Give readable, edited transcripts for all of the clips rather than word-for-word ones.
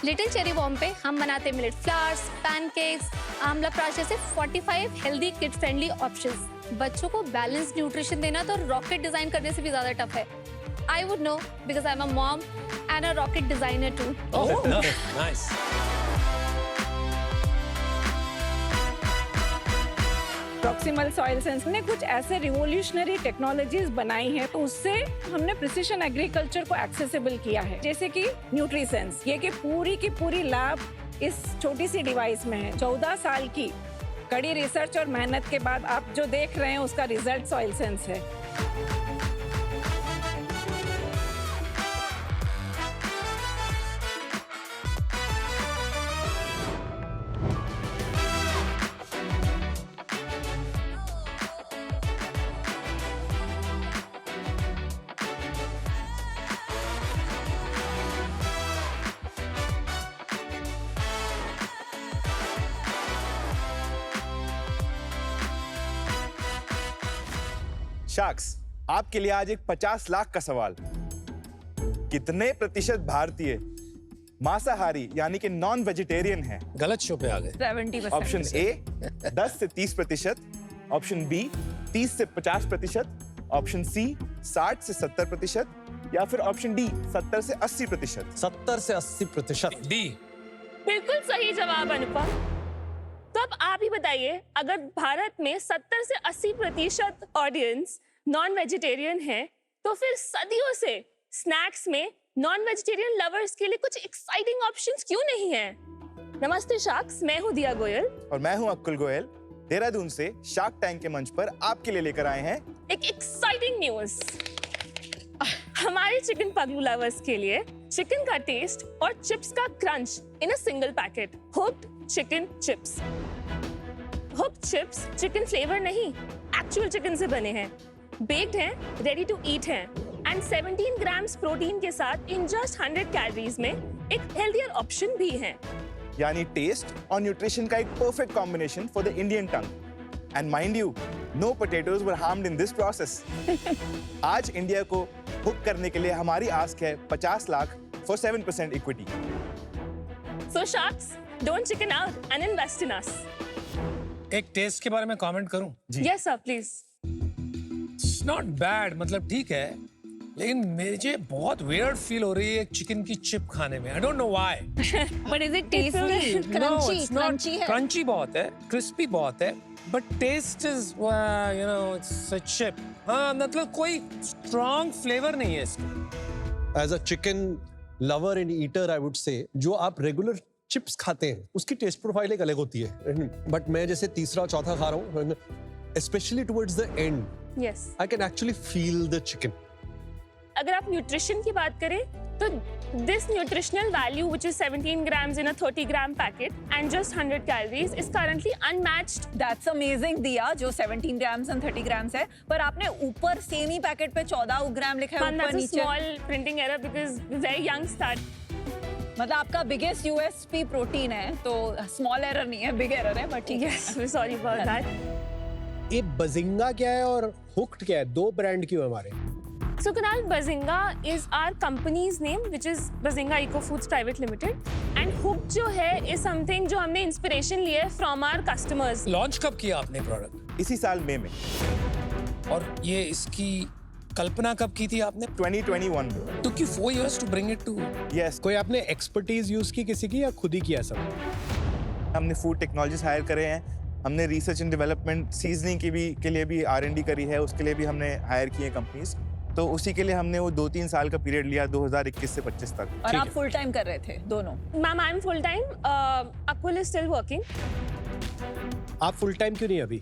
Little cherry bomb पे हम बनाते मिलेट फ्लावर्स, पैनकेक्स, आंवला प्राश जैसे 45 हेल्दी किड फ्रेंडली ऑप्शंस। बच्चों को बैलेंस्ड न्यूट्रिशन देना तो रॉकेट डिजाइन करने से भी ज्यादा टफ है। I would know because I'm a mom and a rocket designer too. Oh, nice. Proximal soil sense ने कुछ ऐसे रिवोल्यूशनरी टेक्नोलॉजीज बनाई हैं तो उससे हमने प्रिसिशन एग्रीकल्चर को एक्सेसिबल किया है। जैसे कि न्यूट्रीसेंस, ये कि पूरी की पूरी लैब इस छोटी सी डिवाइस में है। 14 साल की कड़ी रिसर्च और मेहनत के बाद आप जो देख रहे हैं उसका रिजल्ट सॉइल सेंस है। शार्क्स, आपके लिए आज एक 50 लाख का सवाल। कितने प्रतिशत भारतीय मांसाहारी यानी कि नॉन वेजिटेरियन हैं? गलत शो पे आ गए। 70%। ऑप्शन ए 10 से 30%, ऑप्शन बी 30 से 50%, ऑप्शन सी 60 से 70% या फिर ऑप्शन डी 70 से 80%। 70 से 80%। डी। बिल्कुल सही जवाब अनुपम। तो अब आप ही बताइए, अगर भारत में 70 से 80% ऑडियंस नॉन वेजिटेरियन है तो फिर सदियों से स्नैक्स में नॉन वेजिटेरियन लवर्स के लिए कुछ एक्साइटिंग ऑप्शंस क्यों नहीं है? नमस्ते शार्क्स, मैं हूँ दिया गोयल और मैं हूँ अकुल गोयल। देहरादून से शार्क टैंक के मंच पर आपके लिए लेकर आए हैं एक एक्साइटिंग न्यूज। हमारे चिकन पगलू लवर्स के लिए चिकन का टेस्ट और चिप्स का crunch in a single packet, hooked chicken chips. Hooked chips chicken flavour नहीं, एक्चुअल चिकन से बने हैं, बेक्ड हैं, रेडी टू ईट हैं एंड 17 ग्राम्स प्रोटीन के साथ इन जस्ट 100 कैलोरीज में एक हेल्दियर ऑप्शन भी है। यानी टेस्ट और न्यूट्रिशन का एक perfect combination for the Indian tongue. And mind you, no potatoes were harmed in this process. आज इंडिया को हुक करने के लिए हमारी आस्क है 50 lakh for 7% equity. So sharks, don't chicken out and invest in us. एक टेस्ट के बारे में कमेंट करूं? Yes sir, please. It's not bad, मतलब ठीक है, लेकिन मुझे बहुत वियर्ड फील हो रही है चिकन की चिप खाने में। I don't know why. But is it tasty? Crunchy है। क्रंची बहुत है, क्रिस्पी बहुत है, but taste is you know it's a chip. हाँ, मतलब कोई स्ट्रॉन्ग फ्लेवर नहीं है इसका। As a chicken lover and eater I would say, जो आप रेगुलर चिप्स खाते हैं उसकी टेस्ट प्रोफाइल एक अलग होती है, बट मैं जैसे तीसरा चौथा खा रहा हूँ, specially towards the end Yes. I can actually feel the chicken. अगर आप न्यूट्रिशन की बात करें तो this nutritional value which is 17 grams in a 30 gram packet and just 100 calories is currently unmatched. That's amazing दिया, जो 17 grams and 30 grams है, पर आपने ऊपर सेम ही पैकेट पे 14 ग्राम लिखा है And ऊपर that's a नीचे। small printing error because very young start. मतलब आपका बिगेस्ट यूएसपी प्रोटीन है, तो स्मॉल एरर नहीं है, बिग एरर है, बट ठीक है। Yes, we're sorry about that. ये बजिंगा क्या है और हुक्ड क्या है? दो ब्रांड क्यों है हमारे? So Kunal, Bazinga is our company's name, which is Bazinga Eco Foods Private Limited. And Hook जो है is something जो हमने inspiration ली है from our customers. लॉन्च कब किया आपने प्रोडक्ट? इसी साल मई में, और ये इसकी कल्पना कब की थी आपने? 2021 में। took you 4 years to bring it to yes, कोई आपने एक्सपर्टीज यूज की किसी की या खुद ही किया सब? हमने फूड टेक्नोलॉजिस्ट हायर करे हैं, हमने रिसर्च एंड डेवलपमेंट सीजनिंग के लिए भी R&D करी है, उसके लिए भी हमने हायर किए कंपनीज। तो उसी के लिए हमने वो 2-3 साल का पीरियड लिया 2021 से 25 तक। और आप फुल टाइम कर रहे थे दोनों? Ma'am, I'm full time. Akul is still working. आप फुल टाइम क्यों नहीं अभी?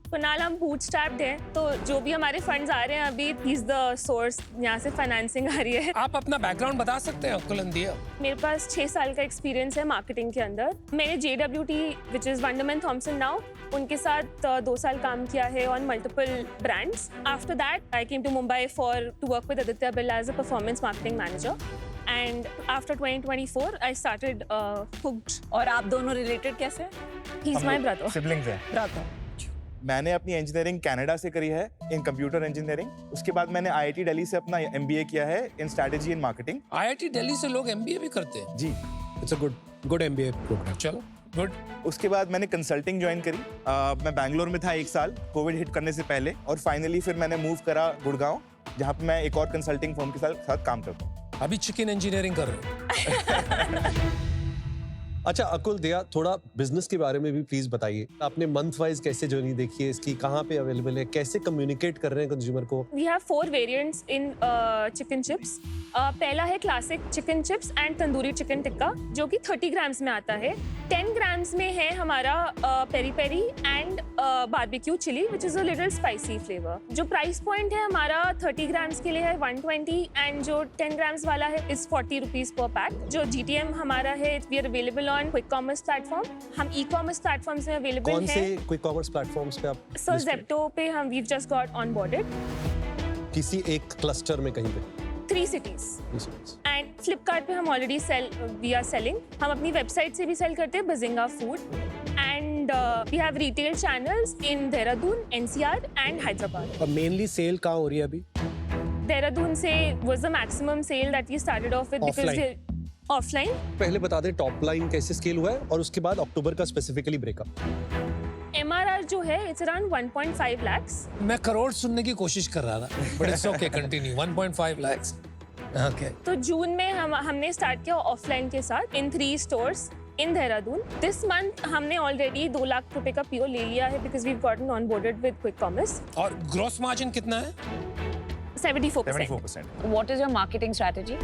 कुणाल, हम बूटस्ट्रैप्ड हैं, तो जो भी हमारे फंड्स आ रहे हैं अभी, he's the source, यहाँ से फाइनेंसिंग आ रही है। आप अपना बैकग्राउंड बता सकते हैं अकुल दिया? मेरे पास 6 साल का एक्सपीरियंस है मार्केटिंग के अंदर। मैंने JWT which is Wunderman Thompson now, उनके साथ 2 साल काम किया है on multiple brands. After that I came to Mumbai to work with Aditya Birla as a performance marketing manager. And after 2024 I started Hooked. और आप दोनों रिलेटेड कैसे? He's my brother. सिबलिंग्स हैं। ब्रदर। मैंने अपनी इंजीनियरिंग कनाडा से करी है इन कंप्यूटर इंजीनियरिंग। उसके बाद मैंने IIT दिल्ली से अपना MBA किया है in strategy and marketing. IIT Delhi से लोग MBA भी करते हैं? जी। It's a good MBA program. चलो गुड। उसके बाद मैंने कंसल्टिंग ज्वाइन करी। मैं बैंगलोर में था 1 साल कोविड हिट करने से पहले, और फाइनली फिर मैंने मूव करा गुड़गांव, जहाँ पे मैं एक और कंसल्टिंग फर्म के साथ काम करता हूँ। अभी चिकन इंजीनियरिंग कर रहे हो? अच्छा अकुल दया, थोड़ा बिजनेस के बारे में भी प्लीज बताइए। आपने मंथ वाइज कैसे जर्नी देखी है इसकी, कहाँ पे अवेलेबल है, कैसे कम्युनिकेट कर रहे हैं कंज्यूमर को? We have 4 variants in chicken chips. पहला है classic chicken chips and tandoori chicken tikka, जो कि 30 ग्राम्स में आता है। 10 ग्राम्स में है हमारा peri peri and barbecue chilli, which is a little spicy flavour. जो प्राइस पॉइंट है हमारा 30 ग्राम्स के लिए है 120, एंड जो 10 ग्राम्स वाला है इज 40 रुपीज पर पैक। जो GTM हमारा है, we are available on quick commerce platform. हम ई कॉमर्स प्लेटफॉर्म्स में अवेलेबल कौन हैं। से क्विक कॉमर्स प्लेटफॉर्म्स पे आप? सर जेप्टो पे हम we just got on boarded. किसी एक क्लस्टर में कहीं पे? 3 cities. एंड फ्लिपकार्ट पे हम ऑलरेडी वी आर सेलिंग। हम अपनी वेबसाइट से भी सेल करते हैं, Bazinga food, and we have retail channels in Dehradun, NCR and Hyderabad. और मेनली सेल कहाँ हो रही है अभी? देहरादून से was the maximum sale that we started off with because offline. पहले बता दें टॉप लाइन कैसे स्केल हुआ है, और उसके बाद अक्टूबर का स्पेसिफिकली ब्रेकअप। MRR जो है इट्स अराउंड 1.5 lakhs. मैं करोड़ सुनने की कोशिश कर रहा था, but it's okay, continue. 1.5 lakhs। Okay. तो जून में हमने स्टार्ट किया ऑफलाइन के साथ in 3 stores in Dehradun. This month हमने ऑलरेडी 2 लाख रुपए का PO ले लिया है because we've gotten on boarded with quick commerce. और ग्रॉस मार्जिन कितना है? 74%। 74%। What is your marketing strategy?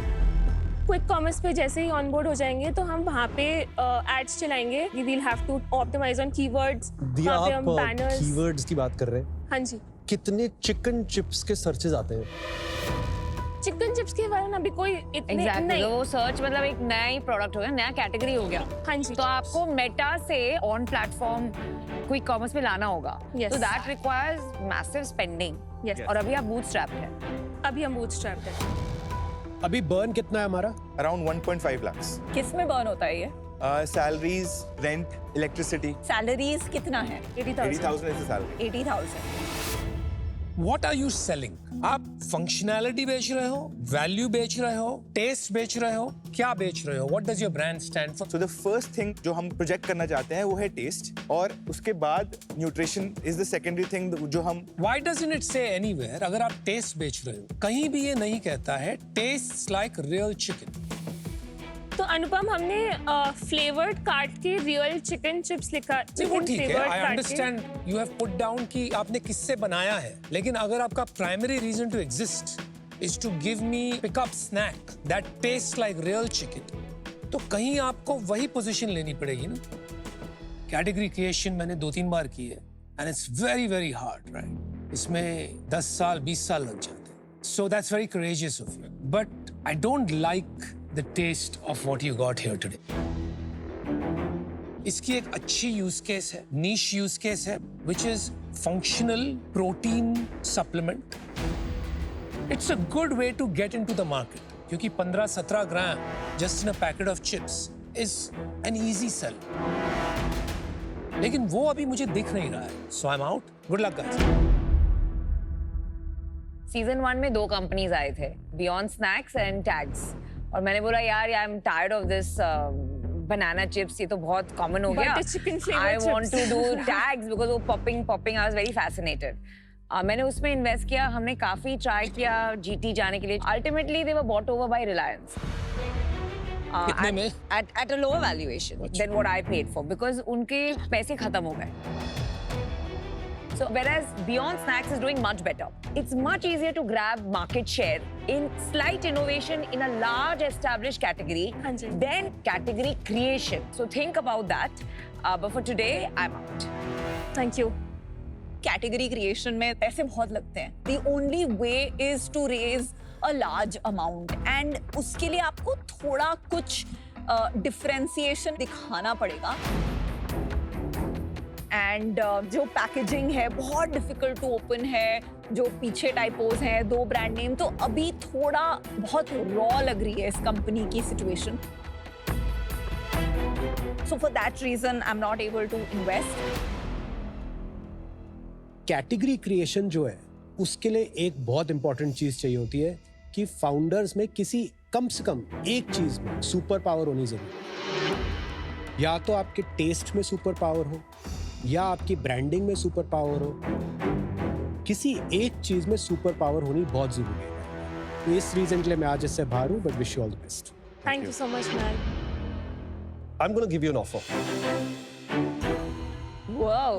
Quick commerce पे जैसे ही ऑनबोर्ड हो जाएंगे तो हम वहाँ पे एड्स चलाएंगे। We will have to optimise on keywords. दिया, वहाँ पे हम आप बैनर्स। कीवर्ड्स की बात कर रहे हैं। हाँ जी। कितने चिकन चिप्स के सर्चेज आते हैं? चिकन चिप्स के बारे में अभी कोई इतने Exactly. नहीं। तो वो सर्च मतलब एक नया ही प्रोडक्ट हो गया, नया कैटेगरी हो गया। हाँ जी। तो आपको मेटा से ऑन प्लेटफॉर्म क्विक कॉमर्स में लाना होगा। Yes. तो that requires massive spending. Yes. और अभी आप बूटस्ट्रैप्ड हैं। अभी हम बूटस्ट्रैप्ड हैं। अभी बर्न कितना है हमारा? Around 1.5 lakhs। किस में बर्न होता है ये? Salaries, rent, electricity. सैलरीज कितना है? 80,000। 80,000 is the salary. 80,000। What are you selling? आप फंक्शनैलिटी बेच रहे हो, वैल्यू बेच रहे हो, टेस्ट बेच रहे हो, क्या बेच रहे हो? What does your brand stand for? So the first thing जो हम प्रोजेक्ट करना चाहते हैं वो है टेस्ट, और उसके बाद nutrition is the secondary thing जो हम। Why doesn't it say anywhere अगर आप टेस्ट बेच रहे हो, कहीं भी ये नहीं कहता है टेस्ट लाइक रियल चिकन? तो अनुपम हमने फ्लेवर्ड काट के रियल चिकन चिप्स लिखा। नहीं, वो ठीक है, I understand you have put down कि आपने किससे बनाया है, लेकिन अगर आपका primary reason to exist is to give me pickup snack that taste like real chicken, तो कहीं आपको वही पोजीशन लेनी पड़ेगी ना। कैटेगरी क्रिएशन मैंने 2-3 बार की है and it's very very hard, right? इसमें 10 साल 20 साल लग जाते हैं। So that's very courageous of you, but I don't like the taste of what you got here today. इसकी एक अच्छी यूज केस है, niche यूज केस है, which is functional protein supplement. It's a good way to get into the market, क्योंकि 15-17 ग्राम just in a packet of chips is an easy sell. लेकिन वो अभी मुझे दिख नहीं रहा है, so I'm out. Good luck guys. Season 1 में 2 कंपनीज आए थे, बियॉन्ड स्नैक्स एंड टैग्स। और मैंने बोला यार I am tired of this banana chips, ये तो बहुत कॉमन हो गया। Butter chicken flavored I want chips. To do tags because वो popping I was very fascinated. मैंने उसमें इन्वेस्ट किया, हमने काफी ट्राई किया GT जाने के लिए। Ultimately they were bought over by Reliance कितने में? at a lower valuation than what I paid for because उनके पैसे खत्म हो गए। So whereas Beyond Snacks is doing much better. It's much easier to grab market share in slight innovation in a large established category हाँ जी। than category creation. So think about that. But for today, I'm out. Thank you. Category creation में पैसे बहुत लगते हैं। The only way is to raise a large amount and उसके लिए आपको थोड़ा कुछ डिफरेंशिएशन दिखाना पड़ेगा। एंड जो पैकेजिंग है बहुत डिफिकल्ट टू ओपन है, जो पीछे टाइपोज हैं, 2 ब्रांड नेम, तो अभी थोड़ा बहुत रॉ लग रही है इस कंपनी की situation. So for that reason I am not able to invest. Category creation जो है उसके लिए एक बहुत इंपॉर्टेंट चीज चाहिए होती है कि फाउंडर्स में किसी कम से कम एक चीज में सुपर पावर होनी जरूरी है। या तो आपके टेस्ट में सुपर पावर हो या आपकी ब्रांडिंग में सुपर पावर हो, किसी एक चीज में सुपर पावर होनी बहुत जरूरी है। तो इस रीजन के लिए मैं आज इससे बाहर हूँ, but wish you all the best. Thank you so much, man. I'm going to give you an offer Wow.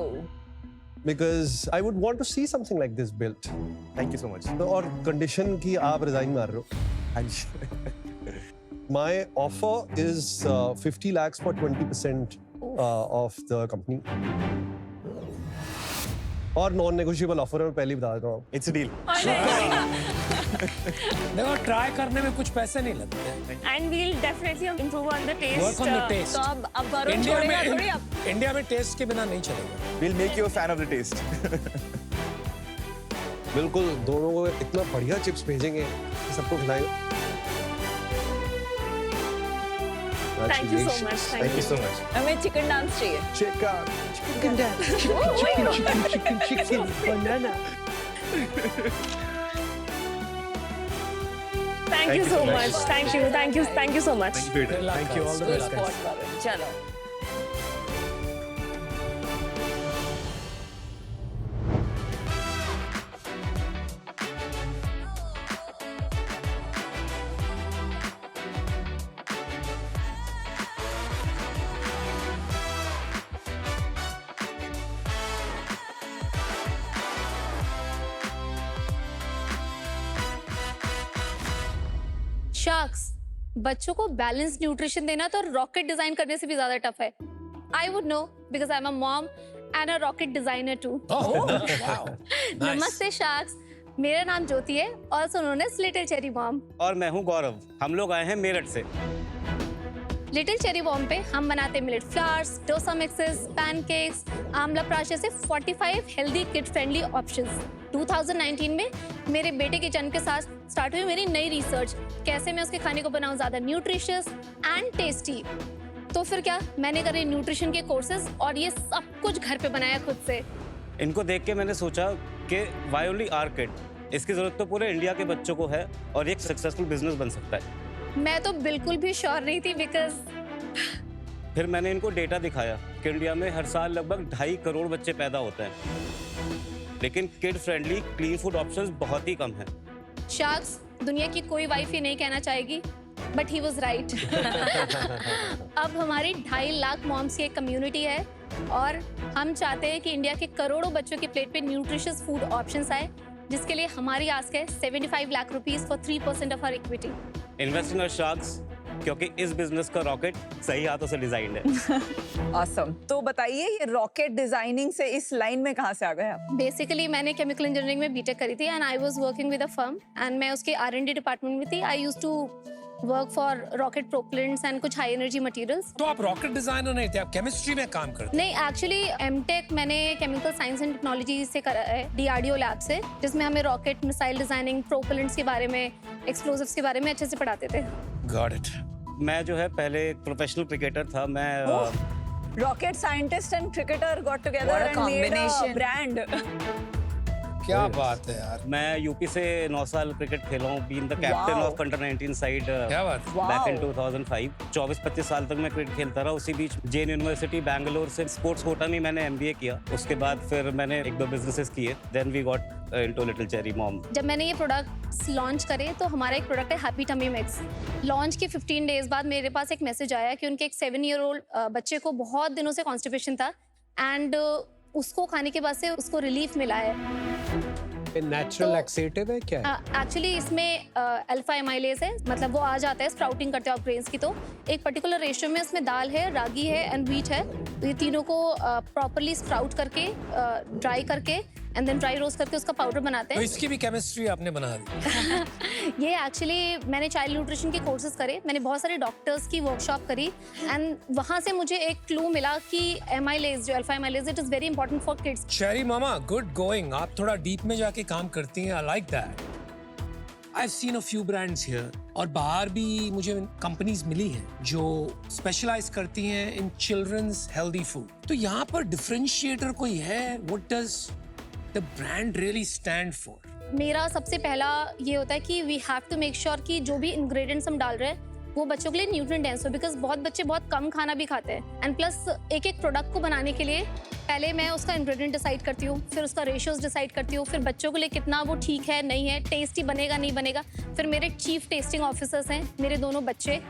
because I would want to see something like this built. Thank you so much. और condition की आप resign मार रहे हो। हाँ जी। My offer is 50 lakhs for 20% of the company. और non negotiable offer है, मैं पहले ही बता देता हूँ। It's a deal. देखो ट्राई करने में कुछ पैसे नहीं लगते। And we'll definitely improve on the taste. Work on the taste. तो अब वरुण छोड़ेगा थोड़ी अब। इंडिया में टेस्ट के बिना नहीं चलेगा। We'll make you a fan of the taste. बिल्कुल, दोनों को इतना बढ़िया चिप्स भेजेंगे कि सबको खिलाएंगे। Thank you so much. Thank you so much. हमें चिकन डांस चाहिए। Chicken chicken banana. Thank you so much. Thank you so much. Thank you, all the best. चलो। शार्क्स, बच्चों को बैलेंस न्यूट्रिशन देना तो रॉकेट डिजाइन करने से भी ज्यादा टफ है। I would know because I am a mom and a rocket designer too. Oh, wow. Nice. नमस्ते शार्क्स, मेरा नाम ज्योति है और सुनो ने लिटिल चेरी बॉम्ब। और मैं हूं गौरव। हम लोग आए हैं मेरठ से। लिटिल चेरी बॉम्ब पे हम बनाते millet flowers, dosa mixes, pancakes, आंवला प्राशे से 45 हेल्दी किड फ्रेंडली ऑप्शंस। 2019 में मेरे बेटे के जन्म के साथ स्टार्ट हुई मेरी नई रिसर्च, कैसे मैं उसके खाने को बनाऊं ज्यादा न्यूट्रिशियस एंड टेस्टी। तो फिर क्या, मैंने करे न्यूट्रिशन के कोर्सेज और ये सब कुछ घर पे बनाया खुद से। इनको देख के मैंने सोचा कि वाई ओनली आवर किड, इसकी जरूरत तो पूरे इंडिया के बच्चों को है और एक सक्सेसफुल बिजनेस बन सकता है। मैं तो बिल्कुल भी श्योर नहीं थी बिकॉज फिर मैंने इनको डेटा दिखाया कि इंडिया में हर साल लगभग 2.5 करोड़ बच्चे पैदा होते हैं, लेकिन kid friendly clean food options बहुत ही कम हैं। शार्क्स, दुनिया की कोई वाइफ ही नहीं कहना चाहेगी, बट ही वॉज राइट। अब हमारी 2.5 लाख मॉम्स की एक कम्युनिटी है और हम चाहते हैं कि इंडिया के करोड़ों बच्चों की प्लेट पे न्यूट्रिशियस फूड ऑप्शंस आए, जिसके लिए हमारी आस्क है 75 lakh rupees for 3% of our equity. Invest in sharks, क्योंकि इस बिजनेस का रॉकेट सही हाथों से डिजाइन्ड है। Awesome. तो बताइए ये रॉकेट डिजाइनिंग से इस लाइन में कहाँ से आ गए आप? बेसिकली मैंने केमिकल इंजीनियरिंग में बीटेक करी थी and I was working with a firm and मैं उसके R&D डिपार्टमेंट में थी। I used to work for rocket propellants and कुछ हाई एनर्जी मटेरियल्स। तो आप रॉकेट डिजाइनर नहीं थे, आप केमिस्ट्री में काम करते। नहीं, एक्चुअली एमटेक मैंने केमिकल साइंस एंड टेक्नोलॉजी से करा है, DRDO लैब से, जिसमें हमें रॉकेट मिसाइल डिजाइनिंग, प्रोपेलेंट्स के बारे में, एक्सप्लोजिव्स के बारे में अच्छे से पढ़ाते थे। Got it. मैं जो है पहले एक प्रोफेशनल क्रिकेटर था। मैं Rocket scientist and cricketer got together What a and made a combination. brand. क्या बात है यार, मैं यूपी से 9 साल क्रिकेट खेला हूँ, been the captain Wow. Of under 19 side क्या बात है। Back in Wow. 2005। 24-25 साल तक मैं क्रिकेट खेलता रहा। उसी बीच जेन यूनिवर्सिटी बैंगलोर से स्पोर्ट्स कोटा में मैंने MBA किया। उसके बाद फिर मैंने 1-2 बिजनेसेस किए। Then we got into little cherry mom. जब मैंने ये प्रोडक्ट्स लॉन्च करे तो हमारा एक प्रोडक्ट है हैप्पी टमी मिक्स। लॉन्च के 15 डेज बाद मेरे पास एक मैसेज आया कि उनके एक 7-year-old बच्चे को बहुत दिनों से कॉन्स्टिपेशन था एंड उसको खाने के बाद से उसको रिलीफ मिला है। नेचुरल तो- लैक्सेटिव है क्या है? एक्चुअली इसमें अल्फा एमाइलेज है, मतलब वो आ जाता है स्प्राउटिंग करते हो आप ग्रेन्स की, तो एक पर्टिकुलर रेशियो में उसमें दाल है, रागी है एंड व्हीट है। तो ये तीनों को प्रॉपरली स्प्राउट करके ड्राई करके एंड देन ड्राई रोस्ट करके उसका पाउडर बनाते तो हैं। इसकी भी केमिस्ट्री आपने बना दी। ये एक्चुअली मैंने चाइल्ड न्यूट्रिशन के कोर्सेज करे, मैंने बहुत सारे डॉक्टर्स की वर्कशॉप करी एंड वहाँ से मुझे एक क्लू मिला कि एमाइलेज, जो alpha amylase, it is very important for kids. Cherry mama, good going. आप थोड़ा डीप में जाके काम करती हैं, I like that. I've seen a few brands here और बाहर भी मुझे कंपनीज मिली हैं जो स्पेशलाइज करती हैं इन चिल्ड्रंस हेल्दी फूड। तो यहाँ पर डिफरेंशिएटर कोई है? What does the brand really stand for? मेरा सबसे पहला ये होता है कि we have to make sure कि जो भी इंग्रेडिएंट्स हम डाल रहे हैं वो बच्चों के लिए न्यूट्रिएंट डेंस हो, बिकॉज बहुत बच्चे बहुत कम खाना भी खाते हैं। एंड प्लस एक एक प्रोडक्ट को बनाने के लिए पहले मैं उसका इंग्रेडिएंट डिसाइड करती हूँ, फिर उसका रेशियोज डिसाइड करती हूँ, फिर बच्चों के लिए कितना वो ठीक है नहीं है, टेस्टी बनेगा नहीं बनेगा। फिर मेरे चीफ टेस्टिंग ऑफिसर्स हैं, मेरे दोनों बच्चे,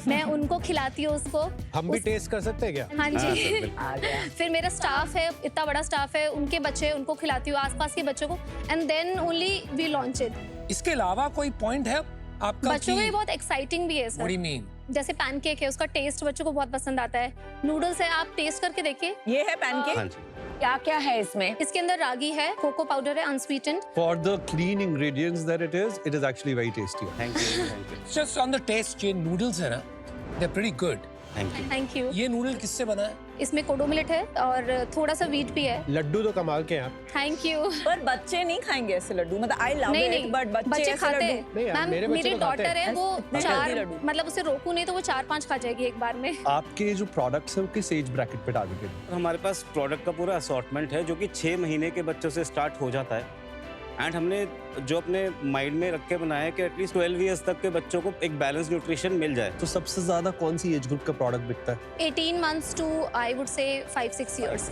मैं उनको खिलाती हूँ उसको। हम भी टेस्ट कर सकते हैं क्या? हाँ जी। आ गया। फिर मेरा स्टाफ है, इतना बड़ा स्टाफ है, उनके बच्चे, उनको खिलाती हूँ, आसपास के बच्चों को, and then only we launch it. इसके अलावा कोई पॉइंट है आपका? बच्चों के लिए बहुत एक्साइटिंग भी है What do sir. you mean? जैसे पैनकेक है, उसका टेस्ट बच्चों को बहुत पसंद आता है। नूडल्स है, आप टेस्ट करके देखिए। ये है पैनकेक। हाँ जी। क्या क्या है इसमें? इसके अंदर रागी है, कोको पाउडर है unsweetened. For the clean ingredients that it is actually very tasty. Thank you, thank you, Just on the taste, ये noodles है ना, they're pretty good. Thank you. Thank you. ये नूडल किससे बना है? इसमें कोडो मिलेट है और थोड़ा सा वीट भी है। लड्डू तो कमाल के हैं आप। Thank you. पर बच्चे नहीं खाएंगे ऐसे लड्डू, मतलब आई लव नहीं इट, नहीं, बट बच्चे ऐसे खाते लड्डू हैं। नहीं यार, मैम, मेरे बच्चे मेरी तो खाते डॉटर है, वो इतने चार, healthy लड्डू। मतलब उसे रोकू नहीं तो वो 4-5 खा जाएगी एक बार में। आपके जो प्रोडक्ट्स हैं वो किस एज ब्रैकेट पे टारगेटेड हैं? हमारे पास प्रोडक्ट का पूरा असॉर्टमेंट है जो कि 6 महीने के बच्चों से स्टार्ट हो जाता है। एंड हमने जो अपने माइंड में रख के बनाया है कि एटलीस्ट 12 ईयर्स तक के बच्चों को एक बैलेंस न्यूट्रिशन मिल जाए। तो सबसे ज्यादा कौन सी एज ग्रुप का प्रोडक्ट बिकता है? 18 months to I would say 5-6 years।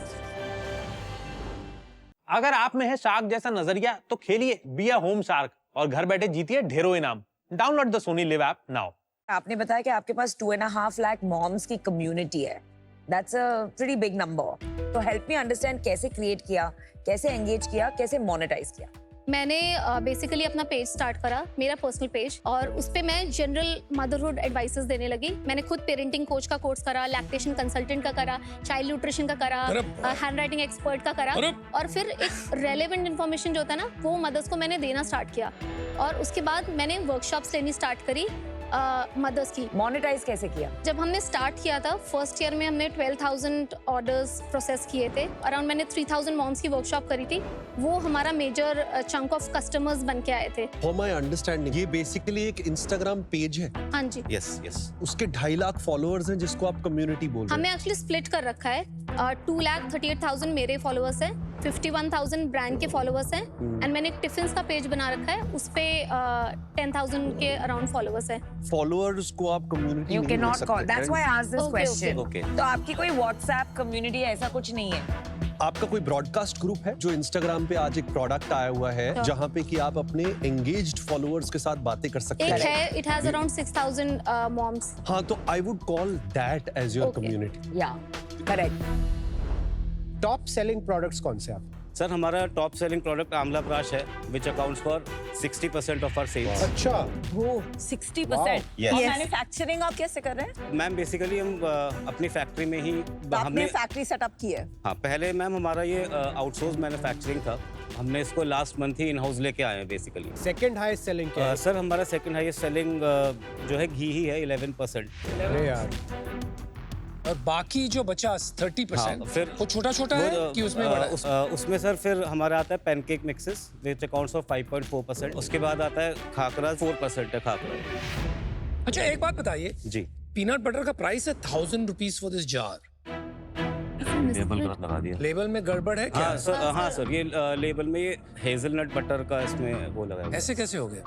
अगर आप में है शार्क जैसा नजरिया तो खेलिए बी अ होम शार्क और घर बैठे जीतिए ढेरों इनाम। Download the Sony live app now. आपने बताया कि आपके पास 2.5 लाख मॉम्स की कम्युनिटी है। That's a pretty big number. तो हेल्प मी अंडरस्टैंड कैसे क्रिएट किया, कैसे एंगेज किया, कैसे मोनेटाइज किया? मैंने बेसिकली अपना पेज स्टार्ट करा, मेरा पर्सनल पेज, और उस पे मैं जनरल मदरहुड एडवाइसेस देने लगी। मैंने खुद पेरेंटिंग कोच का कोर्स करा, लैक्टेशन कंसल्टेंट का करा, चाइल्ड न्यूट्रिशन का करा, हैंड राइटिंग एक्सपर्ट का करा, और फिर एक रेलेवेंट इन्फॉर्मेशन जो होता है ना, वो मदर्स को मैंने देना स्टार्ट किया। और उसके बाद मैंने वर्कशॉप्स लेनी स्टार्ट करी मदर्स की। मोनेटाइज कैसे किया? जब हमने स्टार्ट किया था फर्स्ट ईयर में हमने 12,000 ऑर्डर्स प्रोसेस किए थे। अराउंड मैंने 3,000 मॉम्स की वर्कशॉप करी थी। वो हमारा मेजर चंक ऑफ कस्टमर्स बन के आए थे। फॉर माय अंडरस्टैंडिंग ये बेसिकली एक इंस्टाग्राम पेज है। हाँ जी। Yes yes. उसके 2.5 लाख फॉलोअर्स हैं जिसको आप कम्युनिटी बोल रहे हैं। हमने एक्चुअली स्प्लिट कर रखा है। 2,38,000 मेरे फॉलोअर्स हैं, 51,000 ब्रांड के फॉलोअर्स हैं, एंड मैंने एक टिफिन्स का पेज बना रखा है, उस पे 10,000 के अराउंड फॉलोअर्स हैं। फॉलोअर्स को आप community You cannot call. That's why I asked this Okay, question. okay. तो आपकी कोई WhatsApp कम्युनिटी ऐसा कुछ नहीं है? आपका कोई ब्रॉडकास्ट ग्रुप है जो इंस्टाग्राम पे आज एक प्रोडक्ट आया हुआ है जहाँ पे कि आप अपने एंगेज्ड फॉलोअर्स के साथ बातें कर सकते एक हैं? है, इट हैज अराउंड 6,000 मॉम्स। हाँ, तो I would call that as your Okay. Community. या करेक्ट। टॉप सेलिंग प्रोडक्ट्स कौन से आप? सर हमारा टॉप सेलिंग प्रोडक्ट आंवला प्राश है which accounts for 60% of our sales. अच्छा, वो 60%। Yes. और मैन्युफैक्चरिंग आप कैसे कर रहे हैं? मैम बेसिकली हम अपनी फैक्ट्री में ही तो आपने फैक्ट्री सेटअप की है? हाँ, पहले मैम हमारा ये आउटसोर्स मैन्युफैक्चरिंग था। हमने इसको last month he in house लेके आए हैं बेसिकली। सेकंड हाईएस्ट सेलिंग क्या है? सर हमारा सेकंड हाईएस्ट सेलिंग जो है घी ही है 11%। अरे यार, और बाकी जो बचा 30% हाँ, फिर वो छोटा छोटा है कि उसमें बड़ा है? उसमें सर फिर हमारा आता है pancake mixes which accounts of 5.4%। उसके बाद आता है खाकरा, 4% है खाकरा। अच्छा, एक बात बताइए, जी पीनट बटर का प्राइस है 1,000 rupees for this jar. Label गलत लगा दिया। लेबल में गड़बड़ है क्या? हाँ सर ये लेबल में ये हेजलनट बटर का इसमें वो लगा है। ऐसे कैसे हो गया?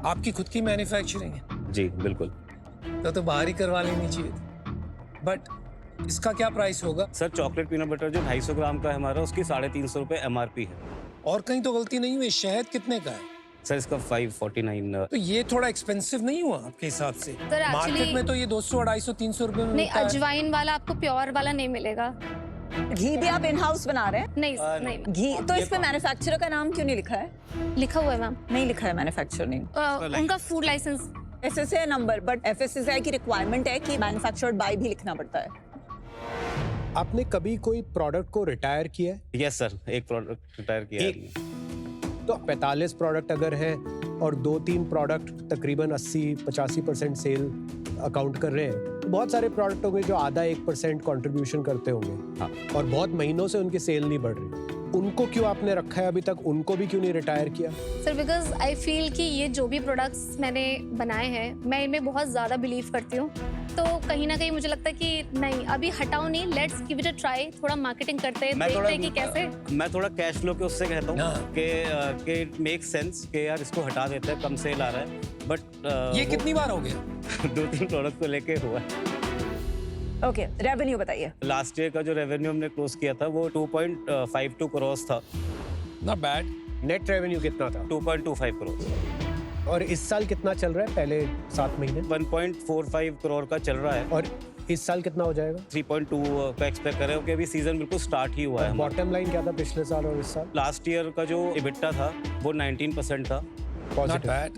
आपकी खुद की मैन्युफैक्चरिंग है? जी बिल्कुल। तो बाहर ही करवा लेनी चाहिए। बट इसका क्या प्राइस होगा? सर चॉकलेट पीनट बटर जो 250 ग्राम का है हमारा, उसकी 350 रुपए MRP है। और कहीं तो गलती नहीं हुई? शहद कितने का है? सर इसका 549। तो ये थोड़ा एक्सपेंसिव नहीं हुआ आपके हिसाब से? actually- मार्केट में तो ये 200, 250, 300 रुपए में नहीं, मिलता है। अजवाइन वाला आपको प्योर वाला नहीं मिलेगा। घी भी आप इन हाउस बना रहे हैं? नहीं नहीं, घी तो इस पे मैन्युफैक्चरर का नाम क्यों नहीं लिखा है? लिखा हुआ है मैम। नहीं लिखा है मैन्युफैक्चरर नेम। उनका food licence. FSSAI number, but FSSAI की रिक्वायरमेंट है कि मैन्युफैक्चर्ड बाय भी लिखना पड़ता है। आपने कभी कोई प्रोडक्ट को रिटायर किया है? यस सर, एक प्रोडक्ट रिटायर किया है एक? हमने। तो 45 प्रोडक्ट अगर है और 2-3 प्रोडक्ट तकरीबन 80-85% सेल अकाउंट कर रहे हैं, तो बहुत सारे प्रोडक्ट होंगे जो आधा 1% कंट्रीब्यूशन करते होंगे। हाँ। और बहुत महीनों से उनकी सेल नहीं बढ़ रही। उनको क्यों आपने रखा है अभी तक, उनको भी क्यों नहीं रिटायर किया? सर बिकॉज आई फील कि ये जो भी प्रोडक्ट्स मैंने बनाए हैं मैं इनमें बहुत ज़्यादा बिलीव करती हूँ, तो कहीं ना कहीं मुझे लगता है कि नहीं अभी हटाओ नहीं, let's give it a try, थोड़ा मार्केटिंग करते हैं, देखते हैं कि कैसे। मैं थोड़ा कैश फ्लो के उससे कहता हूँ हाँ। कि इट मेक सेंस कि यार इसको हटा देते हैं, कम सेल आ रहा है, बट ये कितनी बार हो गया? 2-3 प्रोडक्ट को लेके हुआ है। ओके, रेवेन्यू बताइए। लास्ट ईयर का जो रेवेन्यू हमने क्लोज किया था वो 2.52 करोड़ था। Not bad. नेट रेवेन्यू कितना था? 2.25 करोड़। और इस साल कितना चल रहा है? पहले 7 महीने 1.45 करोड़ का चल रहा है। और इस साल कितना हो जाएगा? 3.2 का एक्सपेक्ट कर रहे हो कि अभी सीजन बिल्कुल स्टार्ट ही हुआ है। बॉटम लाइन क्या था पिछले साल और इस साल? लास्ट ईयर का जो इबिटा था वो 19% था not positive. Bad.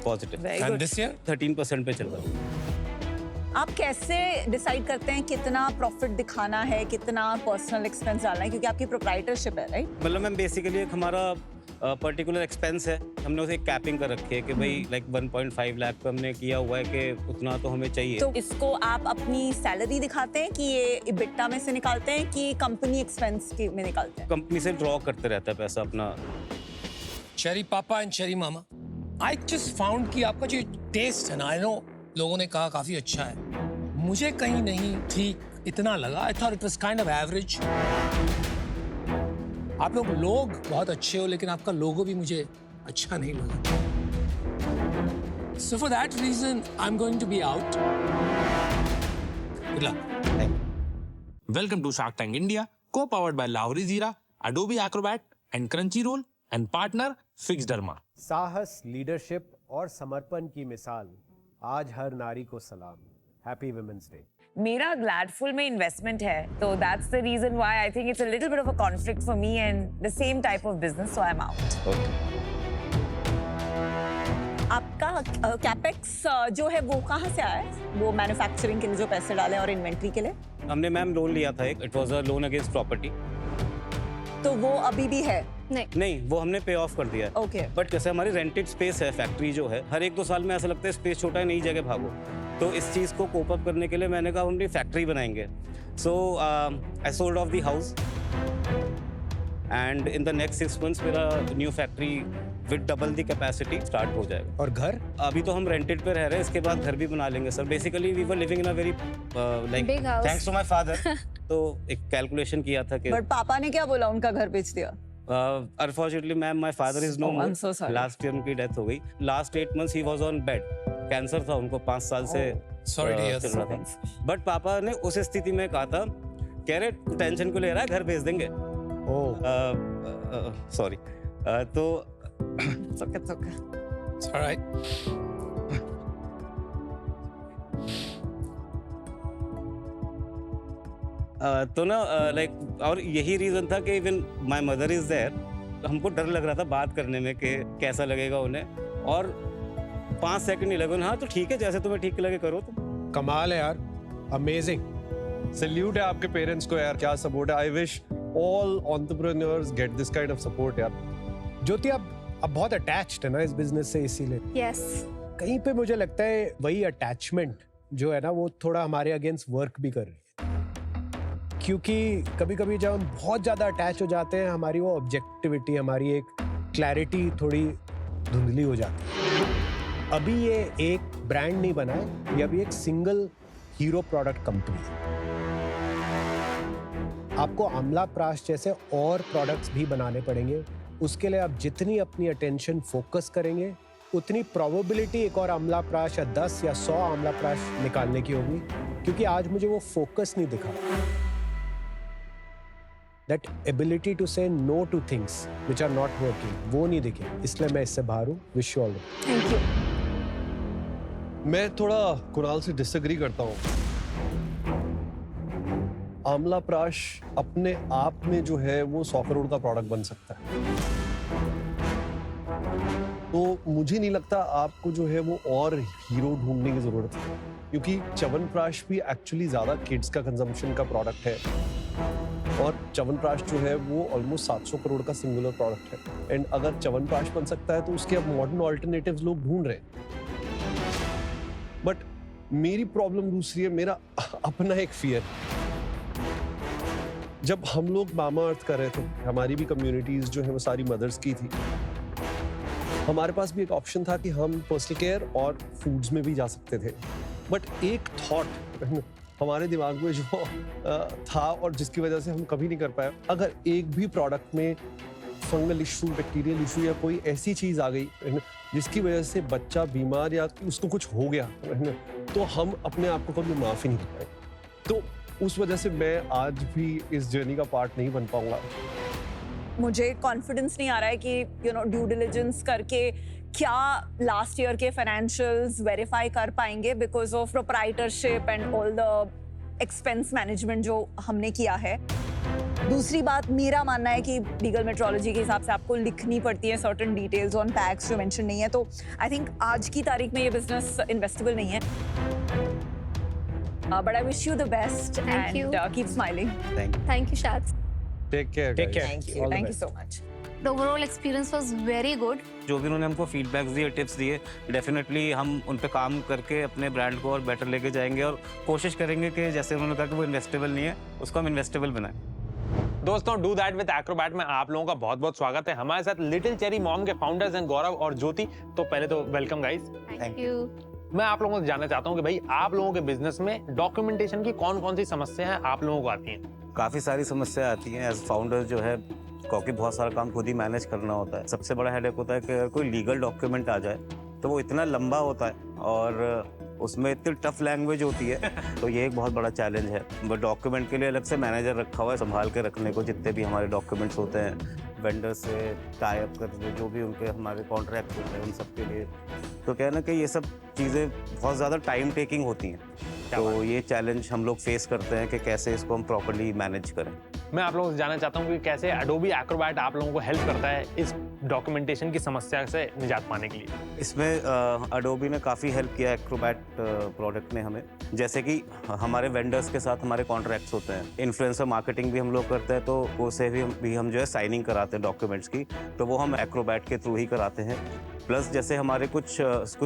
Positive, Very and good. This year 13% पे चल रहा है। आप कैसे डिसाइड करते हैं कितना प्रॉफिट दिखाना है, कितना पर्सनल एक्सपेंस डालना है, क्योंकि आपकी प्रोप्राइटरशिप है, राइट? मतलब मैम बेसिकली एक हमारा पर्टिकुलर एक्सपेंस है, हमने उसे कैपिंग कर रखी है कि भाई लाइक 1.5 लाख पे हमने किया हुआ है कि उतना तो हमें चाहिए। तो इसको आप अपनी सैलरी दिखाते हैं कि ये इबिटा में से निकालते हैं कि कंपनी एक्सपेंस में निकालते हैं? कंपनी से ड्रॉ करते रहता है पैसा अपना। चेरी पापा and cherry mama, I just found कि आपका जो टेस्ट है ना, आई नो लोगों ने कहा काफी अच्छा है, मुझे कहीं नहीं ठीक इतना लगा। I thought it was kind of average. आप लोग बहुत अच्छे हो, लेकिन आपका लोगो भी मुझे अच्छा नहीं लगा। So for that reason I am going to be out. Good luck. Welcome to Shark Tank India, co-powered by Lahori Zira, Adobe Acrobat and Crunchyroll and partner Fix Derma. साहस, लीडरशिप और समर्पण की मिसाल, आज हर नारी को सलाम। Happy women's day. मेरा ग्लैडफुल में इन्वेस्टमेंट है, तो that's the reason why I think it's a little bit of a conflict for me and the same type of business, so I am out. आपका कैपेक्स जो है वो कहाँ से आया है? वो मैन्युफैक्चरिंग के लिए जो पैसे डाले और इन्वेंट्री के लिए? हमने मैम लोन लिया था एक, it was a loan against property. तो वो अभी भी है? नहीं, वो हमने पे ऑफ कर दिया है। ओके। बट जैसे हमारी रेंटेड स्पेस है, फैक्ट्री जो है, हर 1-2 साल में ऐसा लगता है स्पेस छोटा है, नई जगह भागो। तो इस चीज़ को कोप अप करने के लिए मैंने कहा हम अपनी फैक्ट्री बनाएंगे। So I sold off the house and in the next 6 months मेरा new factory with double the capacity start हो जाएगा। और घर? अभी तो हम रेंटेड पे रह रहे हैं, इसके बाद घर भी बना लेंगे sir. Basically we were living in a very like Big house. Thanks to my father. तो एक कैलकुलेशन किया था कि बट पापा ने क्या बोला, उनका घर बेच दिया? Unfortunately ma'am my father is no Oh, I'm more. so sorry. Last year उनकी डेथ हो गई। लास्ट 8 months ही वाज ऑन बेड। कैंसर था उनको 5 साल से। Sorry to hear चल रहा था। बट पापा ने उस स्थिति में कहा था, कह रहे टेंशन को ले रहा है, घर भेज देंगे। सॉरी। तो It's okay. It's all right. तो ना लाइक और यही रीजन था कि even my mother is there, हमको डर लग रहा था बात करने में कि कैसा लगेगा उन्हें। और 5 सेकंड नहीं लगे, हाँ तो ठीक है, जैसे तुम्हें ठीक लगे करो तुम। कमाल है यार, अमेजिंग। सैल्यूट है आपके पेरेंट्स को यार, क्या सपोर्ट है। I wish all entrepreneurs get this kind of support यार। ज्योति अब बहुत अटैच्ड है ना इस बिजनेस से, इसीलिए यस। कहीं पे मुझे लगता है वही अटैचमेंट जो है ना वो थोड़ा हमारे अगेंस्ट वर्क भी कर रही है। क्योंकि कभी कभी जब हम बहुत ज्यादा अटैच हो जाते हैं, हमारी वो ऑब्जेक्टिविटी, हमारी एक क्लैरिटी थोड़ी धुंधली हो जाती है। अभी ये एक ब्रांड नहीं बना है, ये अभी एक सिंगल हीरो प्रोडक्ट कंपनी है। आपको आमला प्राश जैसे और प्रोडक्ट्स भी बनाने पड़ेंगे। उसके लिए आप जितनी अपनी अटेंशन फोकस करेंगे, उतनी प्रोबेबिलिटी एक और आमला प्राश या 10 या 100 आमला प्राश निकालने की होगी। क्योंकि आज मुझे वो फोकस नहीं दिखा, that ability to say no to things which are not working, वो नहीं दिखे। इसलिए मैं इससे बाहर हूँ। Wish you all. Thank you. मैं थोड़ा कुणाल से डिसएग्री करता हूँ। आमला प्राश अपने आप में जो है वो 100 करोड़ का प्रोडक्ट बन सकता है। तो मुझे नहीं लगता आपको जो है वो और हीरो ढूंढने की जरूरत है, क्योंकि च्यवनप्राश भी एक्चुअली ज्यादा किड्स का कंजम्पशन का प्रोडक्ट है। और च्यवनप्राश जो है वो ऑलमोस्ट 700 करोड़ का सिंगुलर प्रोडक्ट है। एंड अगर च्यवनप्राश बन सकता है तो उसके अब मॉडर्न ऑल्टरनेटिव्स लोग ढूंढ रहे हैं। बट मेरी प्रॉब्लम दूसरी है, मेरा अपना एक फियर। जब हम लोग मामा अर्थ कर रहे थे, हमारी भी कम्युनिटीज जो है वो सारी मदर्स की थी, हमारे पास भी एक ऑप्शन था कि हम पर्सनल केयर और फूड्स में भी जा सकते थे। बट एक थॉट हमारे दिमाग में जो था और जिसकी वजह से हम कभी नहीं कर पाए, अगर एक भी प्रोडक्ट में फंगल इशू, बैक्टीरियल इशू या कोई ऐसी चीज आ गई जिसकी वजह से बच्चा बीमार या उसको कुछ हो गया, तो हम अपने आप को कभी माफ ही नहीं कर पाए। तो उस वजह से मैं आज भी इस जर्नी का पार्ट नहीं बन पाऊंगा। मुझे कॉन्फिडेंस नहीं आ रहा है कि ड्यू डिलिजेंस करके क्या लास्ट ईयर के फाइनेंशियल्स वेरीफाई कर पाएंगे because of proprietorship and all the expense management जो हमने किया है। दूसरी बात, मेरा मानना है कि लीगल मेट्रोलॉजी के हिसाब से आपको लिखनी पड़ती है सर्टेन डिटेल्स ऑन पैक्स जो मेंशन नहीं है, तो आई थिंक आज की तारीख में ये बिजनेस इन्वेस्टेबल नहीं है। But I wish you the best and keep smiling. Thank you, Shaz. Take care. Thank you so much. The overall experience was very good. जो भी उन्होंने हमको फीडबैक्स दिए, टिप्स दिए, डेफिनेटली हम उन पे काम करके अपने ब्रांड को और बेटर लेके जाएंगे और कोशिश करेंगे कि जैसे उन्होंने कहा कि वो इन्वेस्टेबल नहीं है, उसको हम इन्वेस्टेबल बनाएं। दोस्तों, डू दैट विद एक्रोबैट में आप लोगों का बहुत बहुत स्वागत है। हमारे साथ लिटिल चेरी मॉम के फाउंडर्स हैं गौरव और ज्योति। तो पहले तो वेलकम गाइस। Thank you. मैं आप लोगों से जानना चाहता हूँ कि भाई आप लोगों के बिजनेस में डॉक्यूमेंटेशन की कौन कौन सी समस्याएं आप लोगों को आती हैं? काफ़ी सारी समस्या आती हैं एज फाउंडर जो है, क्योंकि बहुत सारा काम खुद ही मैनेज करना होता है। सबसे बड़ा हेडेक होता है कि अगर कोई लीगल डॉक्यूमेंट आ जाए तो वो इतना लंबा होता है और उसमें इतनी टफ लैंग्वेज होती है, तो ये एक बहुत बड़ा चैलेंज है। बट डॉक्यूमेंट के लिए अलग से मैनेजर रखा हुआ है संभाल के रखने को, जितने भी हमारे डॉक्यूमेंट्स होते हैं, वेंडर से टाई अप करके जो भी उनके हमारे कॉन्ट्रैक्ट होते हैं उन सब के लिए। तो क्या है ना कि ये सब चीज़ें बहुत ज़्यादा टाइम टेकिंग होती हैं, तो ये चैलेंज हम लोग फेस करते हैं कि कैसे इसको हम प्रॉपर्ली मैनेज करें। मैं आप लोगों से जानना चाहता हूँ कि कैसे एडोबी एक्रोबैट आप लोगों को हेल्प करता है इस डॉक्यूमेंटेशन की समस्या से निजात पाने के लिए। इसमें एडोबी ने काफ़ी हेल्प किया एक्रोबैट प्रोडक्ट ने हमें। जैसे कि हमारे वेंडर्स के साथ हमारे कॉन्ट्रैक्ट्स होते हैं, इन्फ्लुएंसर मार्केटिंग भी हम लोग करते हैं, तो उसे भी हम जो है साइनिंग कराते हैं डॉक्यूमेंट्स की, तो वो हम एक्रोबैट के थ्रू ही कराते हैं। प्लस जैसे हमारे कुछ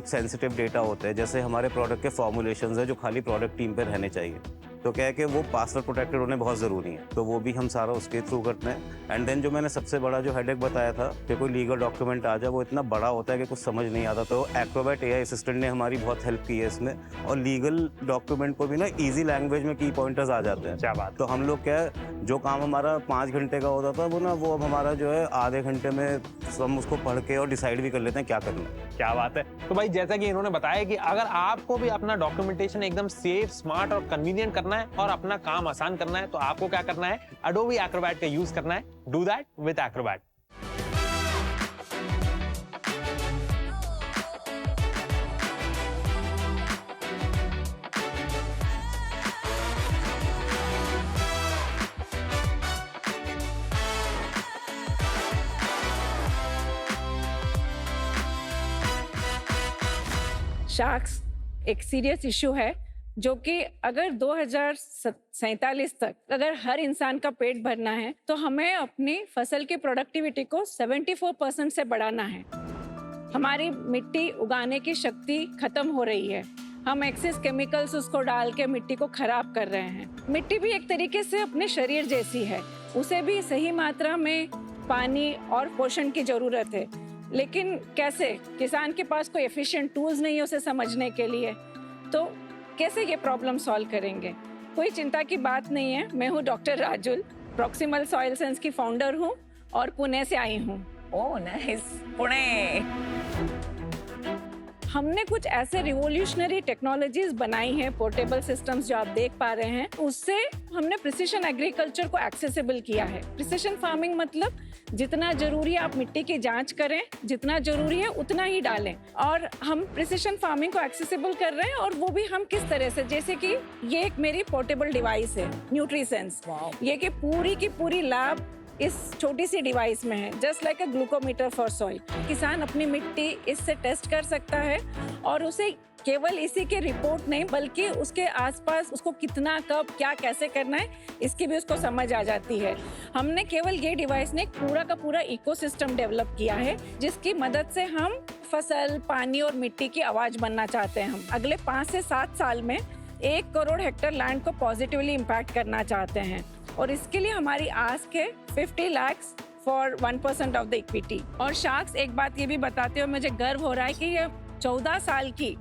सेंसिटिव डेटा होते हैं, जैसे हमारे प्रोडक्ट के फॉर्मुलेशंस है जो खाली प्रोडक्ट टीम पे रहने चाहिए, तो क्या है कि वो पासवर्ड प्रोटेक्टेड होने बहुत ज़रूरी है, तो वो भी हम सारा उसके थ्रू करते हैं। एंड देन जो मैंने सबसे बड़ा जो हेडेक बताया था कि कोई लीगल डॉक्यूमेंट आ जाए, वो इतना बड़ा होता है कि कुछ समझ नहीं आता, तो एक्रोबैट AI असिस्टेंट ने हमारी बहुत हेल्प की है इसमें। और लीगल डॉक्यूमेंट को भी ना ईजी लैंग्वेज में की पॉइंटर्स आ जाते हैं। क्या बात। तो हम लोग क्या है, जो काम हमारा 5 घंटे का होता था वो अब हमारा जो है आधे घंटे में हम उसको पढ़ के और डिसाइड भी कर लेते हैं क्या करना है। क्या बात है। तो भाई जैसा कि इन्होंने बताया कि अगर आपको भी अपना डॉक्यूमेंटेशन एकदम सेफ, स्मार्ट और कन्वीनियंट करना है और अपना काम आसान करना है, तो आपको क्या करना है, एडोबी एक्रोबैट का यूज करना है। Do that with Acrobat. Sharks एक सीरियस इशू है जो कि अगर 2047 तक अगर हर इंसान का पेट भरना है तो हमें अपनी फसल की प्रोडक्टिविटी को 74% से बढ़ाना है। हमारी मिट्टी उगाने की शक्ति खत्म हो रही है। हम एक्सेस केमिकल्स उसको डाल के मिट्टी को खराब कर रहे हैं। मिट्टी भी एक तरीके से अपने शरीर जैसी है, उसे भी सही मात्रा में पानी और पोषण की जरूरत है। लेकिन कैसे? किसान के पास कोई एफिशिएंट टूल्स नहीं है उसे समझने के लिए, तो कैसे ये प्रॉब्लम सॉल्व करेंगे? कोई चिंता की बात नहीं है। मैं हूँ doctor Rajul, proximal soil sense की फाउंडर हूँ और पुणे से आई हूँ। Oh nice, Pune. हमने कुछ ऐसे रिवोल्यूशनरी टेक्नोलॉजीज बनाई हैं, पोर्टेबल सिस्टम्स जो आप देख पा रहे हैं, उससे हमने प्रिसिशन एग्रीकल्चर को एक्सेसिबल किया है। प्रिसिशन फार्मिंग मतलब जितना जरूरी है आप मिट्टी की जांच करें, जितना जरूरी है उतना ही डालें, और हम प्रिसिशन फार्मिंग को एक्सेसिबल कर रहे हैं। और वो भी हम किस तरह से, जैसे कि ये एक मेरी पोर्टेबल डिवाइस है न्यूट्रीसेंस, ये कि पूरी की पूरी लैब इस छोटी सी डिवाइस में है, just like a glucometer for soil. किसान अपनी मिट्टी इससे टेस्ट कर सकता है और उसे केवल इसी के रिपोर्ट नहीं बल्कि उसके आसपास उसको कितना, कब, क्या, कैसे करना है, इसकी भी उसको समझ आ जाती है। हमने केवल ये डिवाइस ने पूरा का पूरा इकोसिस्टम डेवलप किया है जिसकी मदद से हम फसल, पानी और मिट्टी की आवाज बनना चाहते हैं। हम अगले 5 से 7 साल में 1 करोड़ हेक्टेयर लैंड को पॉजिटिवली इम्पैक्ट करना चाहते हैं। और इसके लिए हमारी आस्क है 50 lakhs for 1% of the equity. और शार्क्स एक बात ये भी बताते हो, मुझे गर्व हो रहा है कि ये 14 साल की